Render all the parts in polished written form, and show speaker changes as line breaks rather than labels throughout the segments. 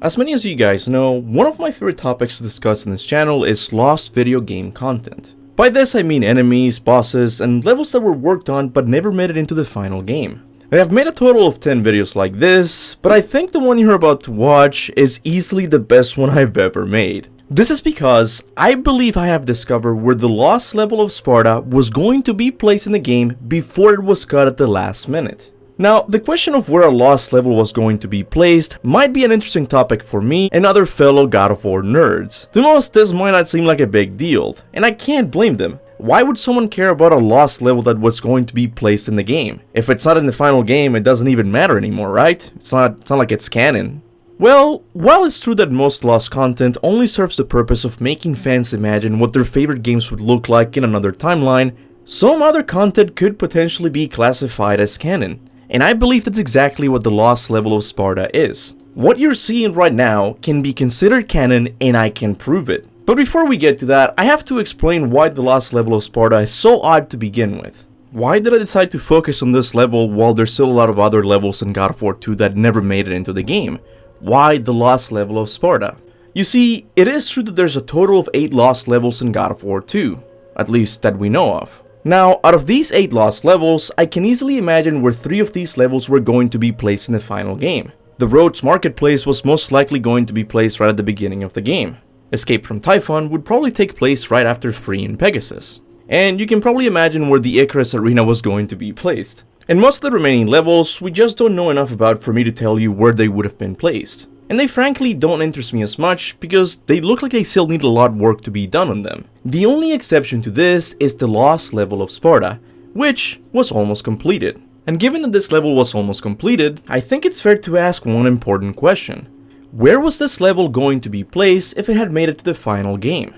As many as you guys know, one of my favorite topics to discuss in this channel is lost video game content. By this I mean enemies, bosses, and levels that were worked on but never made it into the final game. I have made a total of 10 videos like this, but I think the one you're about to watch is easily the best one I've ever made. This is because I believe I have discovered where the lost level of Sparta was going to be placed in the game before it was cut at the last minute. Now, the question of where a lost level was going to be placed might be an interesting topic for me and other fellow God of War nerds. To most, this might not seem like a big deal, and I can't blame them. Why would someone care about a lost level that was going to be placed in the game? If it's not in the final game, it doesn't even matter anymore, right? It's not like it's canon. Well, while it's true that most lost content only serves the purpose of making fans imagine what their favorite games would look like in another timeline, some other content could potentially be classified as canon. And I believe that's exactly what the lost level of Sparta is. What you're seeing right now can be considered canon, and I can prove it. But before we get to that, I have to explain why the lost level of Sparta is so odd to begin with. Why did I decide to focus on this level while there's still a lot of other levels in God of War 2 that never made it into the game? Why the lost level of Sparta? You see, it is true that there's a total of 8 lost levels in God of War 2, at least that we know of. Now, out of these 8 lost levels, I can easily imagine where 3 of these levels were going to be placed in the final game. The Rhodes Marketplace was most likely going to be placed right at the beginning of the game. Escape from Typhon would probably take place right after freeing Pegasus. And you can probably imagine where the Icarus Arena was going to be placed. And most of the remaining levels, we just don't know enough about for me to tell you where they would have been placed. And they frankly don't interest me as much because they look like they still need a lot of work to be done on them. The only exception to this is the lost level of Sparta, which was almost completed. And given that this level was almost completed, I think it's fair to ask one important question. Where was this level going to be placed if it had made it to the final game?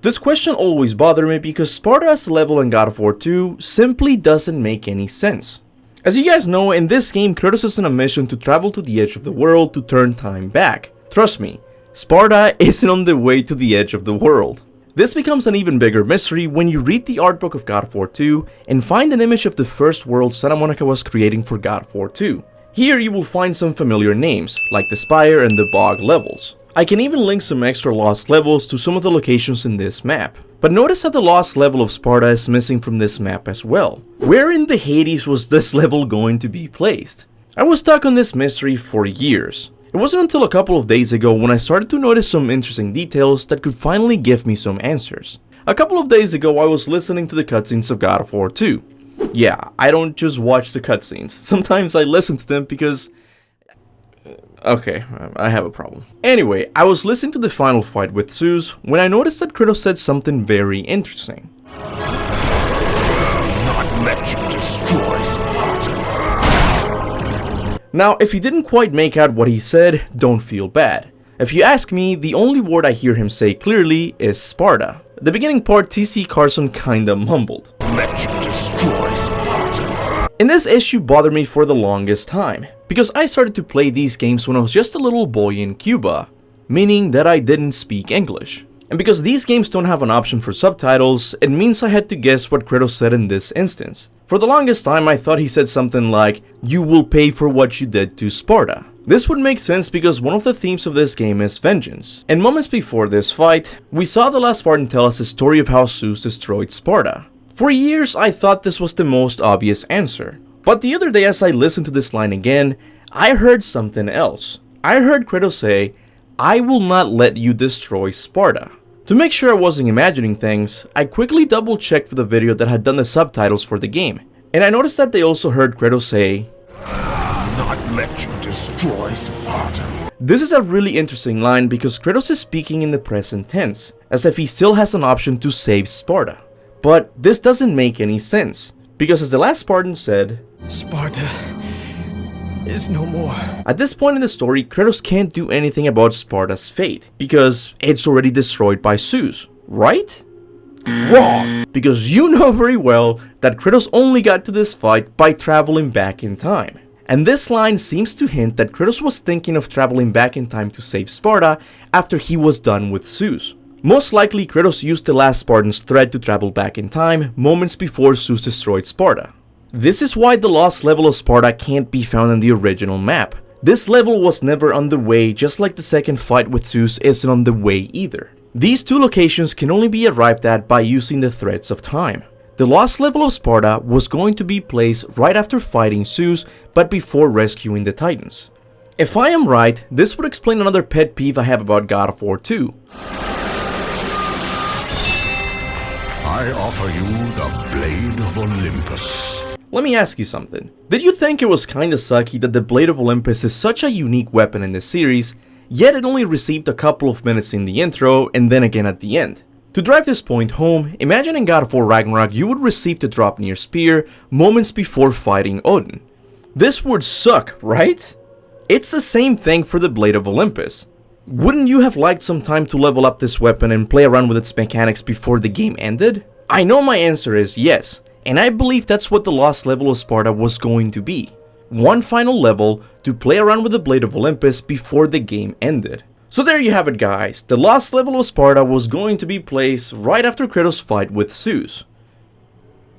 This question always bothered me because Sparta as a level in God of War 2 simply doesn't make any sense. As you guys know, in this game, Kratos is on a mission to travel to the edge of the world to turn time back. Trust me, Sparta isn't on the way to the edge of the world. This becomes an even bigger mystery when you read the art book of God of War 2 and find an image of the first world Santa Monica was creating for God of War 2. Here you will find some familiar names, like the Spire and the Bog levels. I can even link some extra lost levels to some of the locations in this map. But notice that the lost level of Sparta is missing from this map as well. Where in the Hades was this level going to be placed? I was stuck on this mystery for years. It wasn't until a couple of days ago when I started to notice some interesting details that could finally give me some answers. A couple of days ago I was listening to the cutscenes of God of War 2. Yeah, I don't just watch the cutscenes. Sometimes I listen to them because... okay, I have a problem. Anyway, I was listening to the final fight with Zeus when I noticed that Kratos said something very interesting.
Not let you destroy Sparta.
Now, if you didn't quite make out what he said, don't feel bad. If you ask me, the only word I hear him say clearly is Sparta. The beginning part, TC Carson kinda mumbled.
Let you destroy Sparta.
And this issue bothered me for the longest time, because I started to play these games when I was just a little boy in Cuba, meaning that I didn't speak English. And because these games don't have an option for subtitles, it means I had to guess what Kratos said in this instance. For the longest time I thought he said something like, "You will pay for what you did to Sparta." This would make sense because one of the themes of this game is vengeance. And moments before this fight, we saw the last Spartan tell us the story of how Zeus destroyed Sparta. For years I thought this was the most obvious answer. But the other day as I listened to this line again, I heard something else. I heard Kratos say, "I will not let you destroy Sparta." To make sure I wasn't imagining things, I quickly double checked with a video that had done the subtitles for the game. And I noticed that they also heard Kratos say,
Not let you destroy Sparta.
This is a really interesting line because Kratos is speaking in the present tense, as if he still has an option to save Sparta. But this doesn't make any sense, because as the last Spartan said,
Sparta is no more.
At this point in the story, Kratos can't do anything about Sparta's fate, because it's already destroyed by Zeus, right? Wrong! Because you know very well that Kratos only got to this fight by traveling back in time. And this line seems to hint that Kratos was thinking of traveling back in time to save Sparta after he was done with Zeus. Most likely, Kratos used the last Spartan's thread to travel back in time moments before Zeus destroyed Sparta. This is why the lost level of Sparta can't be found in the original map, This level was never on the way, just like the second fight with Zeus isn't on the way either. These two locations can only be arrived at by using the threads of time. The lost level of Sparta was going to be placed right after fighting Zeus, but before rescuing the Titans. If I am right, this would explain another pet peeve I have about God of War 2.
I offer you the Blade of Olympus.
Let me ask you something. Did you think it was kinda sucky that the Blade of Olympus is such a unique weapon in this series, yet it only received a couple of minutes in the intro and then again at the end? To drive this point home, imagine in God of War Ragnarok you would receive the Draupnir spear moments before fighting Odin. This would suck, right? It's the same thing for the Blade of Olympus. Wouldn't you have liked some time to level up this weapon and play around with its mechanics before the game ended? I know my answer is yes, and I believe that's what the lost level of Sparta was going to be. One final level to play around with the Blade of Olympus before the game ended. So there you have it guys, the lost level of Sparta was going to be placed right after Kratos' fight with Zeus.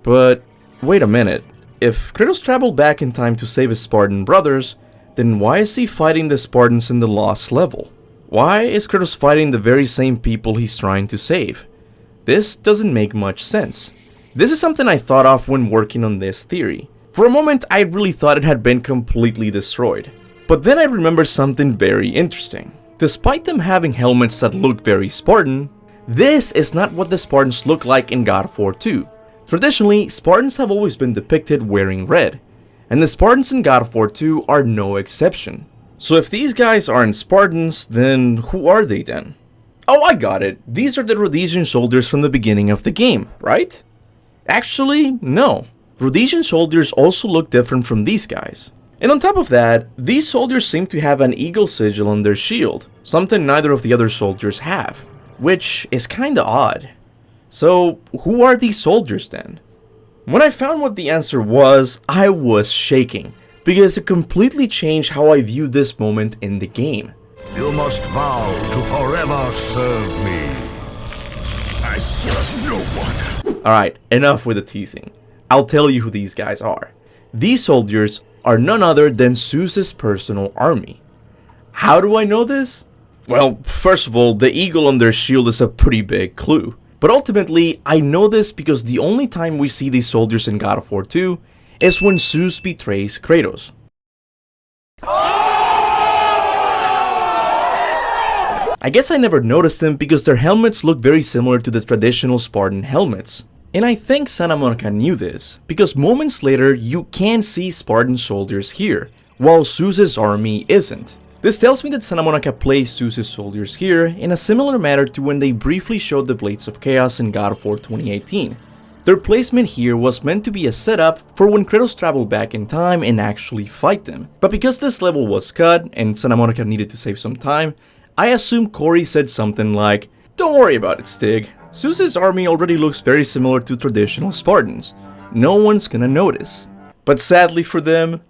But wait a minute, if Kratos traveled back in time to save his Spartan brothers, then why is he fighting the Spartans in the lost level? Why is Kratos fighting the very same people he's trying to save? This doesn't make much sense. This is something I thought of when working on this theory. For a moment I really thought it had been completely destroyed. But then I remembered something very interesting. Despite them having helmets that look very Spartan, this is not what the Spartans look like in God of War 2. Traditionally, Spartans have always been depicted wearing red, and the Spartans in God of War 2 are no exception. So if these guys aren't Spartans, then who are they then? Oh, I got it. These are the Rhodesian soldiers from the beginning of the game, right? Actually, no. Rhodesian soldiers also look different from these guys. And on top of that, these soldiers seem to have an eagle sigil on their shield, something neither of the other soldiers have, which is kinda odd. So, who are these soldiers then? When I found what the answer was, I was shaking, because it completely changed how I viewed this moment in the game.
You must vow to forever serve me. I serve no one.
Alright, enough with the teasing. I'll tell you who these guys are. These soldiers are none other than Zeus's personal army. How do I know this? Well, first of all, the eagle on their shield is a pretty big clue. But ultimately, I know this because the only time we see these soldiers in God of War 2 is when Zeus betrays Kratos. I guess I never noticed them because their helmets look very similar to the traditional Spartan helmets. And I think Santa Monica knew this, because moments later you can see Spartan soldiers here, while Zeus's army isn't. This tells me that Santa Monica placed Zeus's soldiers here in a similar manner to when they briefly showed the Blades of Chaos in God of War 2018. Their placement here was meant to be a setup for when Kratos traveled back in time and actually fight them. But because this level was cut and Santa Monica needed to save some time, I assume Corey said something like, "Don't worry about it, Stig. Zeus's army already looks very similar to traditional Spartans. No one's gonna notice." But sadly for them,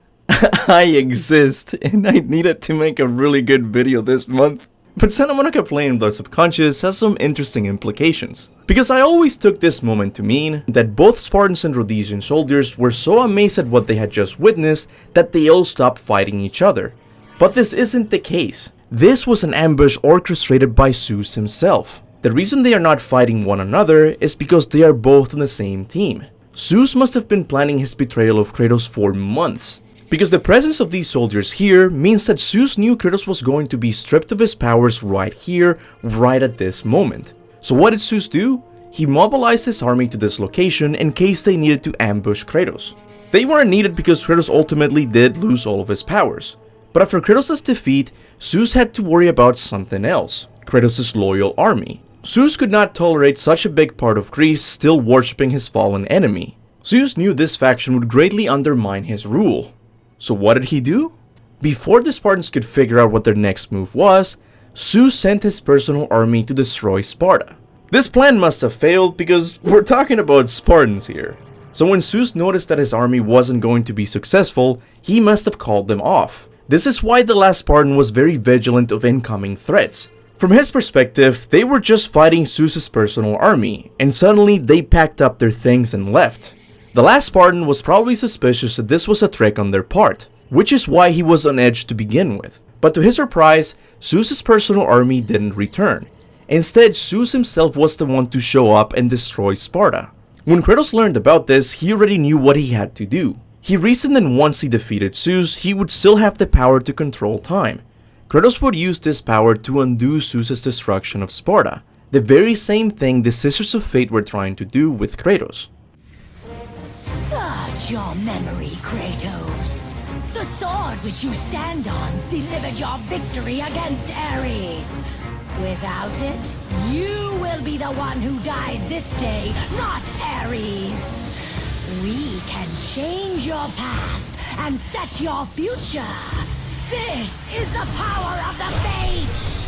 I exist and I needed to make a really good video this month. But Santa Monica playing with our subconscious has some interesting implications. Because I always took this moment to mean that both Spartans and Rhodesian soldiers were so amazed at what they had just witnessed that they all stopped fighting each other. But this isn't the case. This was an ambush orchestrated by Zeus himself. The reason they are not fighting one another is because they are both on the same team. Zeus must have been planning his betrayal of Kratos for months. Because the presence of these soldiers here means that Zeus knew Kratos was going to be stripped of his powers right here, right at this moment. So what did Zeus do? He mobilized his army to this location in case they needed to ambush Kratos. They weren't needed because Kratos ultimately did lose all of his powers. But after Kratos' defeat, Zeus had to worry about something else, Kratos' loyal army. Zeus could not tolerate such a big part of Greece still worshipping his fallen enemy. Zeus knew this faction would greatly undermine his rule. So what did he do? Before the Spartans could figure out what their next move was, Zeus sent his personal army to destroy Sparta. This plan must have failed because we're talking about Spartans here. So when Zeus noticed that his army wasn't going to be successful, he must have called them off. This is why the last Spartan was very vigilant of incoming threats. From his perspective, they were just fighting Zeus's personal army, and suddenly they packed up their things and left. The last Spartan was probably suspicious that this was a trick on their part, which is why he was on edge to begin with. But to his surprise, Zeus's personal army didn't return. Instead, Zeus himself was the one to show up and destroy Sparta. When Kratos learned about this, he already knew what he had to do. He reasoned that once he defeated Zeus, he would still have the power to control time. Kratos would use this power to undo Zeus's destruction of Sparta, the very same thing the Sisters of Fate were trying to do with Kratos.
Search your memory, Kratos. The sword which you stand on delivered your victory against Ares. Without it, you will be the one who dies this day, not Ares. We can change your past and set your future. This is the power of the Fates!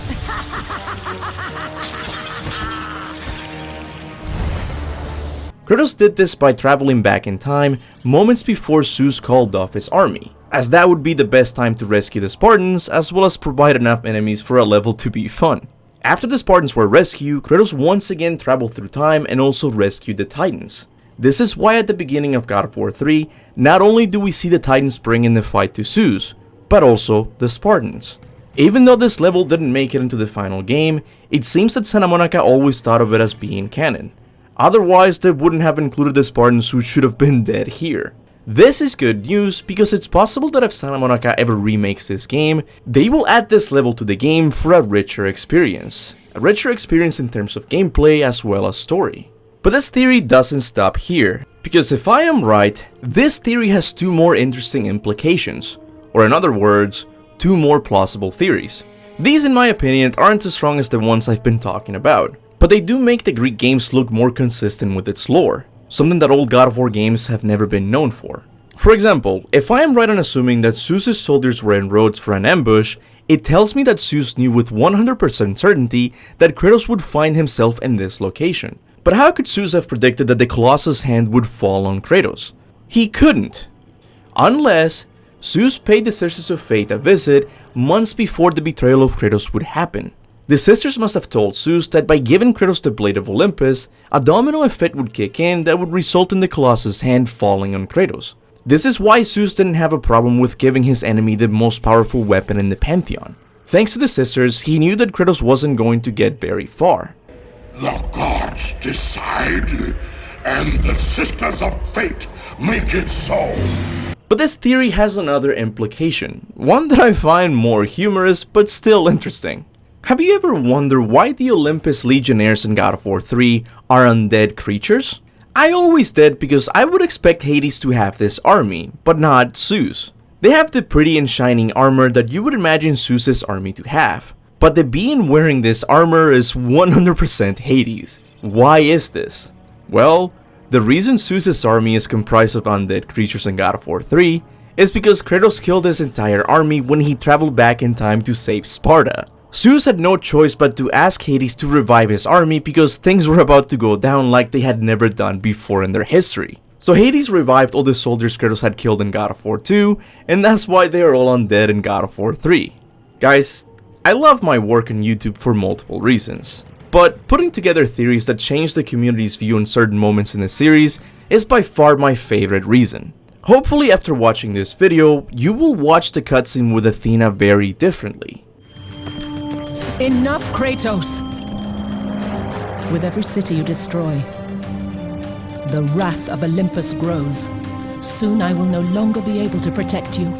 Kratos did this by traveling back in time moments before Zeus called off his army, as that would be the best time to rescue the Spartans as well as provide enough enemies for a level to be fun. After the Spartans were rescued, Kratos once again traveled through time and also rescued the Titans. This is why at the beginning of God of War 3, not only do we see the Titans bring in the fight to Zeus, but also the Spartans. Even though this level didn't make it into the final game, it seems that Santa Monica always thought of it as being canon. Otherwise, they wouldn't have included the Spartans who should have been dead here. This is good news because it's possible that if Santa Monica ever remakes this game, they will add this level to the game for a richer experience. A richer experience in terms of gameplay as well as story. But this theory doesn't stop here, because if I am right, this theory has two more interesting implications, or in other words, two more plausible theories. These in my opinion aren't as strong as the ones I've been talking about, but they do make the Greek games look more consistent with its lore, something that old God of War games have never been known for. For example, if I am right on assuming that Zeus's soldiers were in Rhodes for an ambush, it tells me that Zeus knew with 100% certainty that Kratos would find himself in this location. But how could Zeus have predicted that the Colossus' hand would fall on Kratos? He couldn't. Unless Zeus paid the Sisters of Fate a visit months before the betrayal of Kratos would happen. The sisters must have told Zeus that by giving Kratos the Blade of Olympus, a domino effect would kick in that would result in the Colossus' hand falling on Kratos. This is why Zeus didn't have a problem with giving his enemy the most powerful weapon in the Pantheon. Thanks to the sisters, he knew that Kratos wasn't going to get very far.
The gods decide, and the Sisters of Fate make it so.
But this theory has another implication, one that I find more humorous but still interesting. Have you ever wondered why the Olympus Legionnaires in God of War 3 are undead creatures? I always did because I would expect Hades to have this army, but not Zeus. They have the pretty and shining armor that you would imagine Zeus's army to have. But the being wearing this armor is 100% Hades. Why is this? Well, the reason Zeus's army is comprised of undead creatures in God of War 3 is because Kratos killed his entire army when he traveled back in time to save Sparta. Zeus had no choice but to ask Hades to revive his army because things were about to go down like they had never done before in their history. So Hades revived all the soldiers Kratos had killed in God of War 2, and that's why they are all undead in God of War 3. Guys, I love my work on YouTube for multiple reasons, but putting together theories that change the community's view on certain moments in the series is by far my favorite reason. Hopefully after watching this video, you will watch the cutscene with Athena very differently.
Enough, Kratos! With every city you destroy, the wrath of Olympus grows. Soon I will no longer be able to protect you.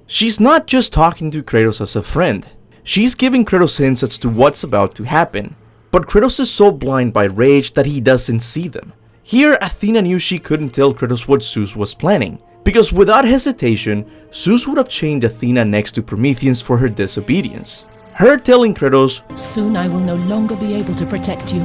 She's not just talking to Kratos as a friend. She's giving Kratos hints as to what's about to happen. But Kratos is so blind by rage that he doesn't see them. Here, Athena knew she couldn't tell Kratos what Zeus was planning, because without hesitation, Zeus would have chained Athena next to Prometheus for her disobedience. Her telling Kratos,
"Soon I will no longer be able to protect you,"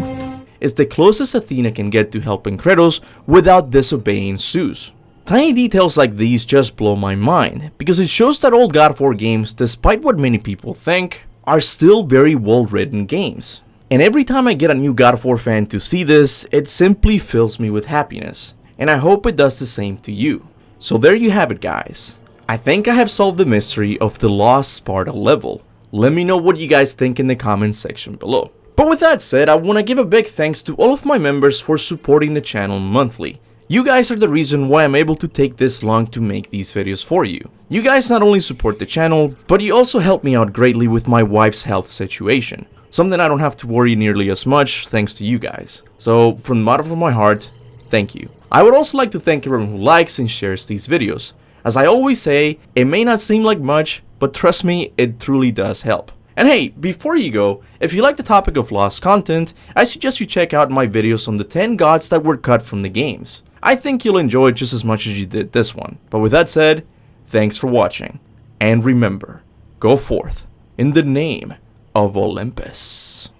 is the closest Athena can get to helping Kratos without disobeying Zeus. Tiny details like these just blow my mind, because it shows that old God of War games, despite what many people think, are still very well written games. And every time I get a new God of War fan to see this, it simply fills me with happiness, and I hope it does the same to you. So there you have it, guys. I think I have solved the mystery of the lost Sparta level. Let me know what you guys think in the comments section below. But with that said, I want to give a big thanks to all of my members for supporting the channel monthly. You guys are the reason why I'm able to take this long to make these videos for you. You guys not only support the channel, but you also help me out greatly with my wife's health situation. Something I don't have to worry nearly as much thanks to you guys. So, from the bottom of my heart, thank you. I would also like to thank everyone who likes and shares these videos. As I always say, it may not seem like much, but trust me, it truly does help. And hey, before you go, if you like the topic of lost content, I suggest you check out my videos on the 10 gods that were cut from the games. I think you'll enjoy it just as much as you did this one. But with that said, thanks for watching. And remember, go forth in the name of Olympus.